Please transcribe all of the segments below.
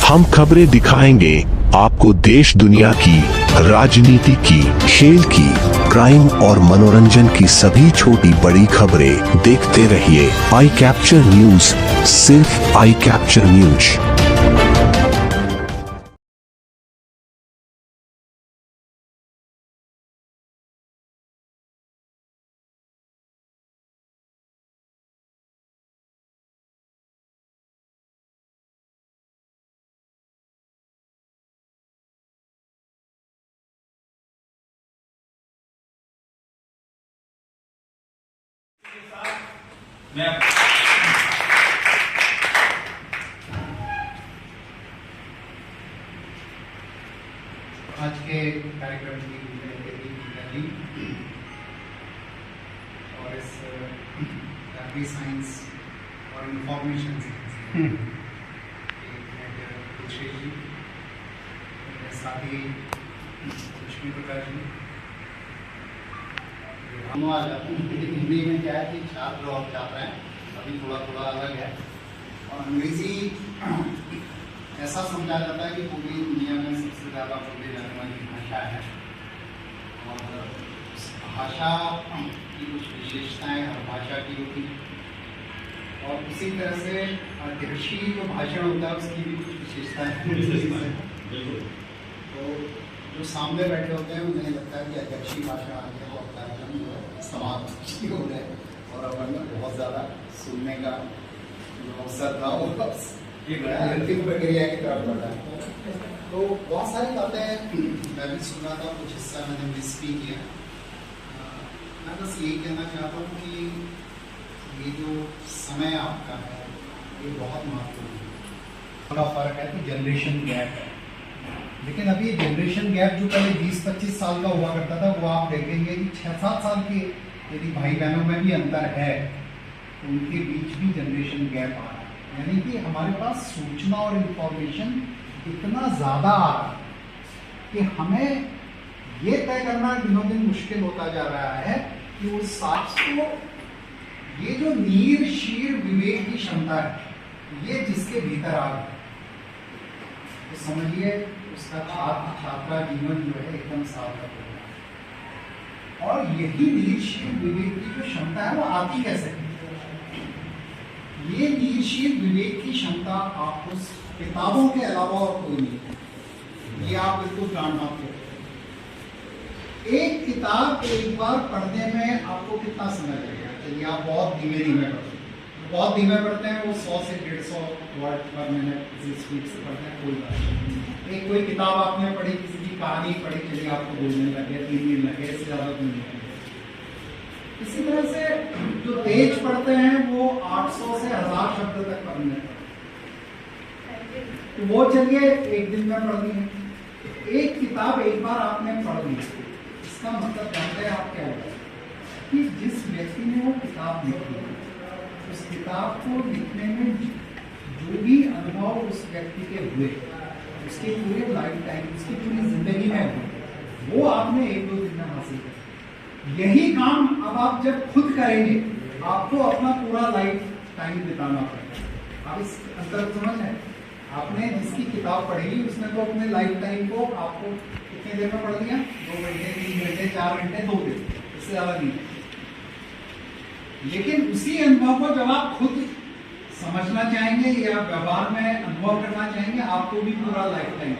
हम खबरें दिखाएंगे आपको देश दुनिया की, राजनीति की, खेल की, क्राइम और मनोरंजन की सभी छोटी बड़ी खबरें। देखते रहिए आई कैप्चर न्यूज, सिर्फ आई कैप्चर न्यूज। आज के कार्यक्रम की तैयारी और इस फैमिली साइंस और इंफॉर्मेशन साइंस जी, मेरे साथी लक्ष्मी प्रकाश जी। हिंदी में क्या है कि छात्र और छात्राएं अभी थोड़ा थोड़ा अलग है, और अंग्रेजी ऐसा समझा जाता है कि पूरी दुनिया में सबसे ज़्यादा बोली जाने वाली भाषा है, और उस भाषा की कुछ विशेषताएं हर भाषा की होती हैं, और उसी तरह से अध्यक्षीय जो भाषण होता है उसकी भी कुछ विशेषताएं हैं। तो जो सामने बैठे होते हैं उन्हें लगता है कि अध्यक्षीय भाषण आ गया और कार्यक्रम जो है समाप्त हो गए, और अपन में बहुत ज़्यादा सुनने का जो अवसर था वो अंतिम प्रक्रिया की तरफ बढ़ा। तो बहुत सारी बातें मैं भी सुन रहा था, कुछ हिस्सा मैंने मिस भी किया। मैं बस यही कहना चाहता हूँ कि ये जो समय आपका है ये बहुत महत्वपूर्ण है। बड़ा फर्क है कि जनरेशन गैप है, लेकिन अभी जनरेशन गैप जो पहले 20-25 साल का हुआ करता था वो आप देखेंगे कि 6-7 साल के यदि भाई बहनों में भी अंतर है तो उनके बीच भी जनरेशन गैप आ रहा है। यानी कि हमारे पास सूचना और इंफॉर्मेशन इतना ज़्यादा आ रहा है कि हमें ये तय करना दिनों दिन मुश्किल होता जा रहा है कि उस साक्ष को, ये जो नीर शीर विवेक की क्षमता है ये जिसके भीतर आ गई तो समझिए उसका छात्र छात्रा जीवन जो है एकदम सार्थक हो गया। और यही नीर शीर विवेक की जो क्षमता है वो आती कैसे है? ये नीरशील विवेक की क्षमता आपको किताबों के अलावा और कोई नहीं है, ये आप बिल्कुल जान पाते हो। एक किताब एक बार पढ़ने में आपको कितना समय लगेगा? चलिए आप बहुत धीमे धीमे पढ़ते हैं, बहुत धीमे पढ़ते हैं, वो 100 से 150 वर्ड पर मिनट किसी स्पीड से पढ़ते हैं, कोई बात नहीं। एक कोई किताब आपने पढ़ी, किसी की कहानी पढ़ी, चलिए आपको 2 दिन लगे, 3 दिन लगे, इससे ज़्यादा दिन लगे। इसी तरह से जो तेज पढ़ते हैं वो 800 से 1000 शब्द तक पढ़ने तो वो चलिए एक दिन में पढ़ ली। एक किताब एक बार आपने पढ़ ली, इसका मतलब जानते हैं आप क्या होगा कि जिस व्यक्ति ने वो किताब लिखी उस किताब को लिखने में जो भी अनुभव उस व्यक्ति के हुए, उसके पूरे लाइफ टाइम, उसकी पूरी जिंदगी में हुए, वो आपने 1-2 दिन में हासिल कर। यही काम अब आप जब खुद करेंगे आपको अपना पूरा लाइफ टाइम बिताना पड़ेगा। आप इस अंतर समझ है? आपने जिसकी किताब पढ़ी उसने तो अपने लाइफ टाइम को आपको कितने देर में पढ़ लिया? 2 घंटे, 3 घंटे, 4 घंटे, 2 दिन, इससे ज्यादा नहीं। लेकिन उसी अनुभव को जब आप खुद समझना चाहेंगे या व्यवहार में अनुभव करना चाहेंगे आपको भी पूरा लाइफ टाइम।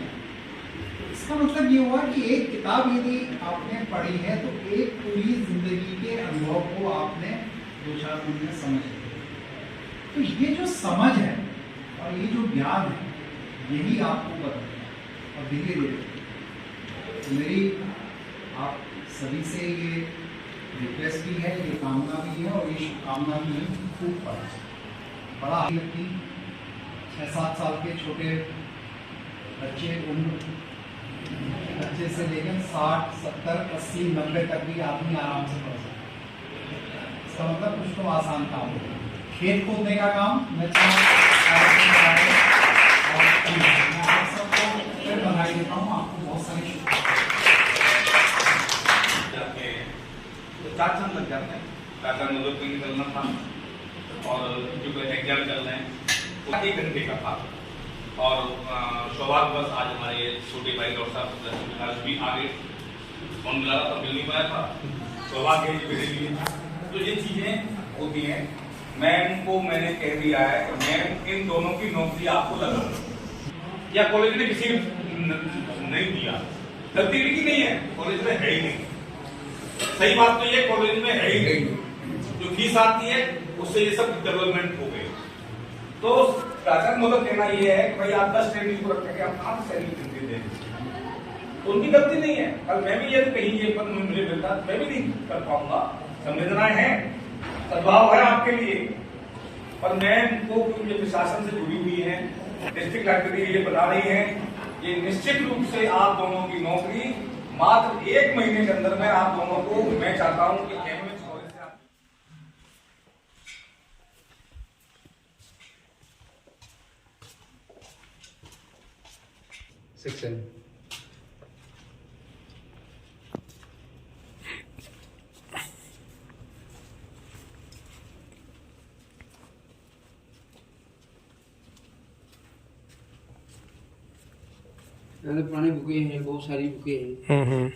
इसका मतलब ये हुआ कि एक किताब यदि आपने पढ़ी है तो एक पूरी जिंदगी के अनुभव को आपने 2-4 दिन में समझ लिया। तो ये जो समझ है और ये जो ज्ञान है यही आपको बदलता है। और धीरे धीरे तो मेरी आप सभी से ये रिक्वेस्ट भी है, ये कामना भी है और ये शुभकामना भी है, खूब पढ़ा। बड़ा व्यक्ति 6-7 साल के छोटे बच्चे, उम्र बच्चे से लेकर 60, 70, 80, 90 तक भी आदमी आराम से पढ़ सकता है। इसका मतलब कुछ तो आसान काम होगा। खेत खोदने का काम मैं सबको फिर बधाई देता हूँ, आपको बहुत सारी चार चांद लग जाते हैं, 4 चांद मुझे कोई निकलना था और जो कोई एग्जाम चल रहे हैं 1 घंटे का था और सौभाग्य बस आज हमारे ये छोटे भाई डॉक्टर साहब आज भी आगे फोन मिला था, मिल नहीं पाया था, सौभाग्य है मेरे लिए। तो ये चीजें होती हैं। मैम को मैंने कह दिया है कि मैम इन दोनों की नौकरी आपको लगा, या कॉलेज ने किसी नहीं दिया, गलती की नहीं है, कॉलेज में है ही नहीं। सही बात तो ये कॉलेज में है ही नहीं, जो फीस आती है उससे ये सब डेवलपमेंट हो गए। तो शासन मतलब कहना ये है कि भाई आप 10 ट्रेनिंग को रखेंगे, आप कहाँ से सैलरी देंगे? तो उनकी गलती नहीं है। कल मैं भी यदि कहीं ये पद मुझे मिलता मैं भी नहीं कर पाऊंगा। संवेदनाएं हैं, सद्भाव है आपके लिए, पर मैं उनको क्योंकि प्रशासन से जुड़ी हुई है, डिस्ट्रिक्ट लाइब्रेरी ये बता रही है, ये निश्चित रूप से आप दोनों की नौकरी मात्र 1 महीने के अंदर में आप दोनों को, मैं चाहता हूं कि एमएस कॉलेज से आप सेक्शन पुरानी बुकें हैं, बहुत सारी बुकें हैं।